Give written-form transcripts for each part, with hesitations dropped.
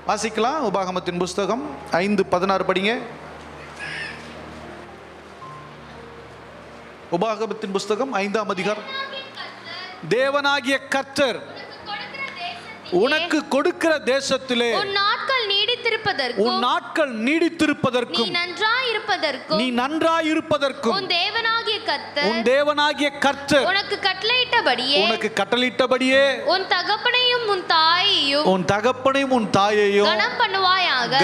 வாசிக்கலாம். உபாகமத்தின் புஸ்தகம் 5:16 படிங்க. உபாகமத்தின் புஸ்தகம் 5ஆம் அதிகாரம். தேவனாகிய கர்த்தர் உனக்கு கொடுக்கிற தேசத்திலே உன் நாட்கள் நீடித்திருப்பதற்கும் நீ நன்றாயிருப்பதற்கும் உன் தேவனாகிய கர்த்தர் உனக்கு கட்டளையிட்டபடியே உன் தகப்பனையும் உன் தாயையும்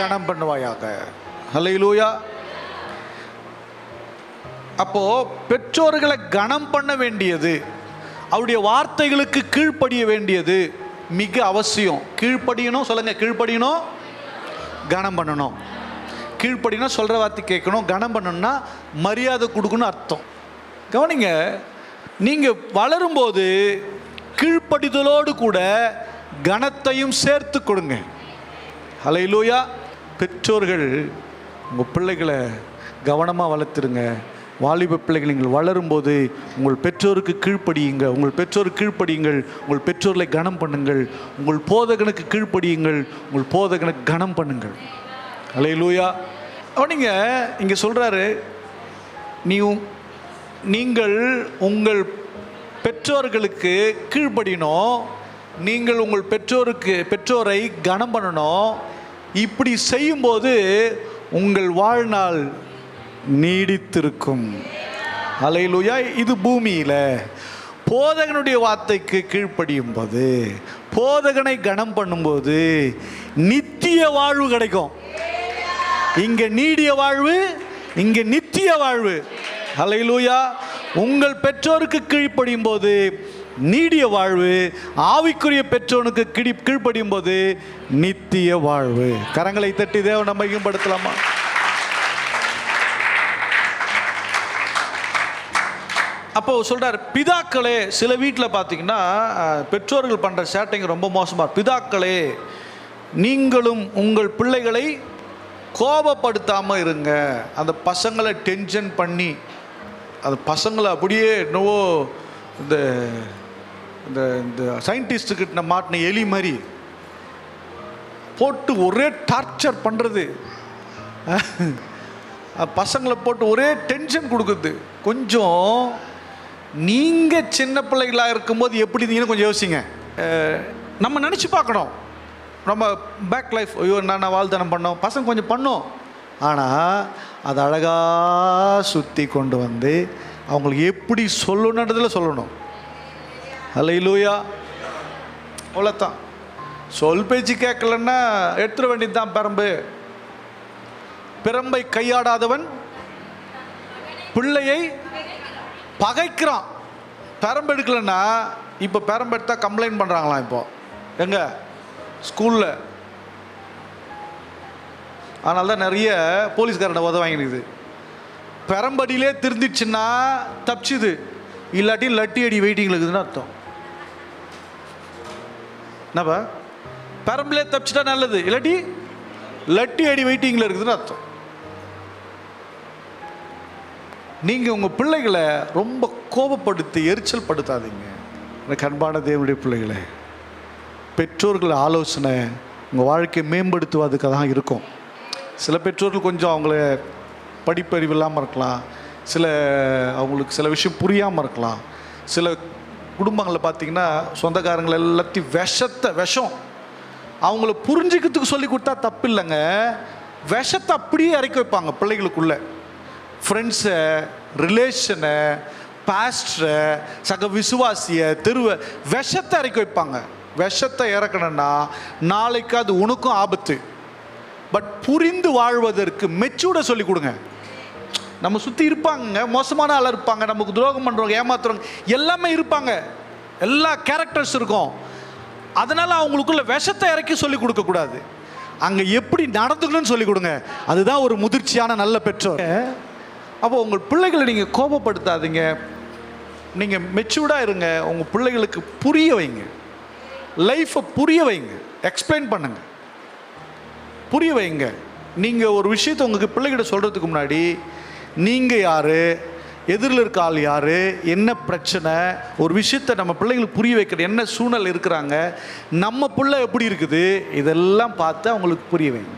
கனம் பண்ணுவாயாக. ஹல்லேலூயா. அப்போ பெற்றோர்களை கனம் பண்ண வேண்டியது, அவருடைய வார்த்தைகளுக்கு கீழ்ப்படிய வேண்டியது மிக அவசியம். கீழ்ப்படியணும், சொல்லுங்க. கீழ்ப்படியணும், கனம் பண்ணணும். கீழ்ப்படியணும், சொல்கிற வார்த்தை கேட்கணும். கனம் பண்ணணும்னா மரியாதை கொடுக்கணும் அர்த்தம். கவனிங்க, நீங்கள் வளரும்போது கீழ்ப்படிதலோடு கூட கனத்தையும் சேர்த்து கொடுங்க. ஹல்லேலூயா. பெற்றோர்கள் உங்கள் பிள்ளைகளை கவனமாக வளர்த்துருங்க. வாலிப பிள்ளைகள் நீங்கள் வளரும்போது உங்கள் பெற்றோருக்கு கீழ்ப்படியுங்க. உங்கள் பெற்றோர்களை கனம் பண்ணுங்கள். உங்கள் போதகனுக்கு கீழ்ப்படியுங்கள். உங்கள் போதகனுக்கு கனம் பண்ணுங்கள். ஹல்லேலூயா. அவனிங்க இங்கே சொல்கிறாரு, நீங்கள் உங்கள் பெற்றோர்களுக்கு கீழ்ப்படியணும், நீங்கள் உங்கள் பெற்றோரை கனம் பண்ணணும். இப்படி செய்யும்போது உங்கள் வாழ்நாள் நீடித்திருக்கும். ஹல்லேலூயா. இது பூமியில் போதகனுடைய வார்த்தைக்கு கீழ்ப்படியும் போது, போதகனை கனம் பண்ணும்போது நித்திய வாழ்வு கிடைக்கும். இங்கே நீடிய வாழ்வு, இங்கே நித்திய வாழ்வு. ஹல்லேலூயா. உங்கள் பெற்றோருக்கு கீழ்ப்படியும் போது நீடிய வாழ்வு, ஆவிக்குரிய பெற்றோனுக்கு கீழ்ப்படியும் போது நித்திய வாழ்வு. கரங்களை தட்டி தேவனை மையப்படுத்தலாமா? அப்போ சொல்கிறார், பிதாக்களே, சில வீட்டில் பார்த்தீங்கன்னா பெற்றோர்கள் பண்ணுற சேட்டைங்க ரொம்ப மோசமாக. பிதாக்களே, நீங்களும் உங்கள் பிள்ளைகளை கோபப்படுத்தாமல் இருங்க. அந்த பசங்களை டென்ஷன் பண்ணி, அந்த பசங்களை அப்படியே என்னவோ இந்த இந்த சயின்டிஸ்ட்டுக்கிட்ட மாட்டின எலி மாதிரி போட்டு ஒரே டார்ச்சர் பண்ணுறது, பசங்களை போட்டு ஒரே டென்ஷன் கொடுக்குது. கொஞ்சம் நீங்கள் சின்ன பிள்ளைகளாக இருக்கும்போது எப்படி இருந்தீங்கன்னு கொஞ்சம் யோசிங்க. நம்ம நினச்சி பார்க்கணும். நம்ம பேக் லைஃப், ஐயோ நான் வாழ்த்தனம் பண்ணோம், பசங்க கொஞ்சம் பண்ணோம். ஆனால் அதை அழகாக சுற்றி கொண்டு வந்து அவங்களுக்கு எப்படி சொல்லணுன்றதில் சொல்லணும். ஹல்லேலூயா. அவ்வளோத்தான். சொல் பேச்சு கேட்கலன்னா எடுத்துட வேண்டியது தான். பிரம்பை கையாடாதவன் பிள்ளையை பகைக்கிறான். பெரம்பு எடுக்கலன்னா, இப்போ பெரம்பு எடுத்தால் கம்ப்ளைண்ட் பண்ணுறாங்களாம். இப்போ எங்க ஸ்கூலில். அதனால தான் நிறைய போலீஸ்காரனை உதவ வாங்கினுக்குது. பெரம்படியிலே திருந்துச்சுன்னா தப்பிச்சுது, இல்லாட்டி லட்டி அடி வெயிட்டிங்கில் இருக்குதுன்னு அர்த்தம். என்னப்பா, பெரம்புலே தப்பிச்சுட்டா நல்லது, இல்லாட்டி லட்டி அடி வெயிட்டிங்கில் இருக்குதுன்னு அர்த்தம். நீங்கள் உங்கள் பிள்ளைகளை ரொம்ப கோபப்படுத்தி எரிச்சல் படுத்தாதீங்க. எனக்கு அன்பான தேவனுடைய பிள்ளைகளை, பெற்றோர்கள் ஆலோசனை உங்கள் வாழ்க்கையை மேம்படுத்துவதுக்காக தான் இருக்கும். சில பெற்றோர்கள் கொஞ்சம் அவங்கள படிப்பறிவு இல்லாமல் இருக்கலாம், அவங்களுக்கு சில விஷயம் புரியாமல் இருக்கலாம். சில குடும்பங்களில் பார்த்திங்கன்னா சொந்தக்காரங்களை எல்லாத்தையும் விஷம் அவங்கள புரிஞ்சிக்கிறதுக்கு சொல்லி கொடுத்தா தப்பு இல்லைங்க. விஷத்தை அப்படியே இறக்கி வைப்பாங்க பிள்ளைகளுக்குள்ளே. ஃப்ரெண்ட்ஸை, ரிலேஷனை, பாஸ்டரை, சக விசுவாசியை, தெருவை விஷத்தை இறக்கி வைப்பாங்க. விஷத்தை இறக்கணும்னா நாளைக்கு அது உனக்கும் ஆபத்து. பட் புரிந்து வாழ்வதற்கு மெச்சூர்டை சொல்லி கொடுங்க. நம்ம சுற்றி இருப்பாங்க, மோசமான ஆளாக இருப்பாங்க, நமக்கு துரோகம் பண்ணுறவங்க, ஏமாத்துறவங்க எல்லாமே இருப்பாங்க, எல்லா கேரக்டர்ஸ் இருக்கும். அதனால் அவங்களுக்குள்ள விஷத்தை இறக்கி சொல்லி கொடுக்கக்கூடாது. அங்கே எப்படி நடந்துக்கணும்னு சொல்லி கொடுங்க. அதுதான் ஒரு முதிர்ச்சியான நல்ல பெற்றோர். அப்போ உங்கள் பிள்ளைகளை நீங்கள் கோபப்படுத்தாதீங்க, நீங்கள் மெச்சூர்டாக இருங்க. உங்கள் பிள்ளைகளுக்கு புரிய வைங்க, லைஃப்பை புரிய வைங்க, எக்ஸ்பிளைன் பண்ணுங்க, புரிய வைங்க. நீங்கள் ஒரு விஷயத்தை உங்களுக்கு பிள்ளைகிட்ட சொல்கிறதுக்கு முன்னாடி நீங்கள் யார், எதிரில் இருக்க ஆள் யார், என்ன பிரச்சனை, ஒரு விஷயத்தை நம்ம பிள்ளைங்களுக்கு புரிய வைக்கிற என்ன சூழ்நிலை இருக்கிறாங்க, நம்ம பிள்ளை எப்படி இருக்குது, இதெல்லாம் பார்த்து அவங்களுக்கு புரிய வைங்க.